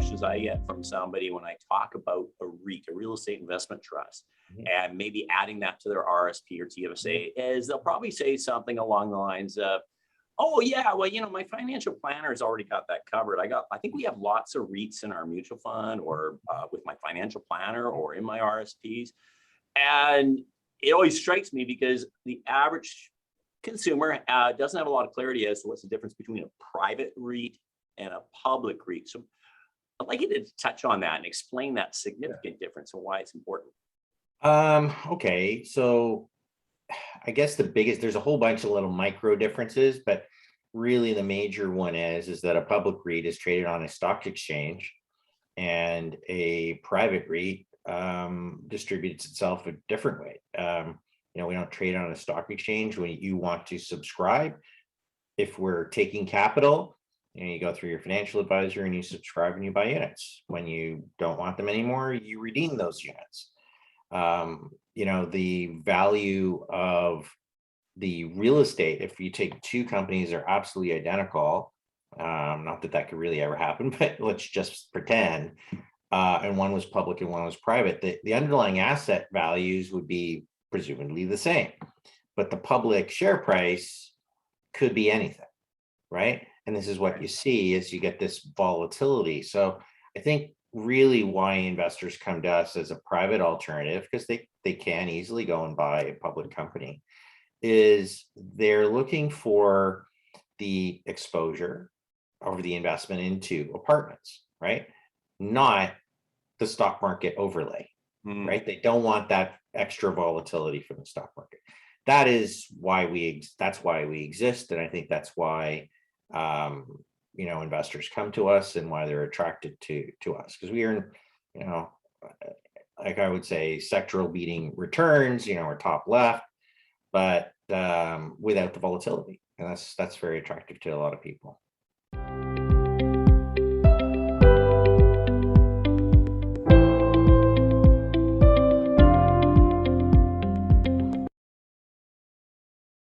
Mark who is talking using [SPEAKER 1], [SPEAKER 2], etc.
[SPEAKER 1] questions I get from somebody when I talk about a REIT, a real estate investment trust, and maybe adding that to their RSP or TFSA is they'll probably say something along the lines of, oh yeah, well, my financial planner has already got that covered. I think we have lots of REITs in our mutual fund or with my financial planner or in my RSPs. And it always strikes me because the average consumer doesn't have a lot of clarity as to what's the difference between a private REIT and a public REIT. So I'd like you to touch on that and explain that significant difference and why it's important.
[SPEAKER 2] Okay, so I guess there's a whole bunch of little micro differences, but really the major one is that a public REIT is traded on a stock exchange and a private REIT distributes itself a different way. We don't trade on a stock exchange. When you want to subscribe, if we're taking capital, you go through your financial advisor and you subscribe and you buy units. When you don't want them anymore, you redeem those units. The value of the real estate, if you take two companies that are absolutely identical, not that that could really ever happen, but let's just pretend, and one was public and one was private, the underlying asset values would be presumably the same, but the public share price could be anything, right? And this is what you see is you get this volatility. So I think really why investors come to us as a private alternative, because they can easily go and buy a public company, is they're looking for the exposure over the investment into apartments, right? Not the stock market overlay, right? They don't want that extra volatility from the stock market. That's why we exist. And I think that's why, investors come to us and why they're attracted to us, because we earn, like I would say, sectoral beating returns, we're top left, but without the volatility. And that's very attractive to a lot of people.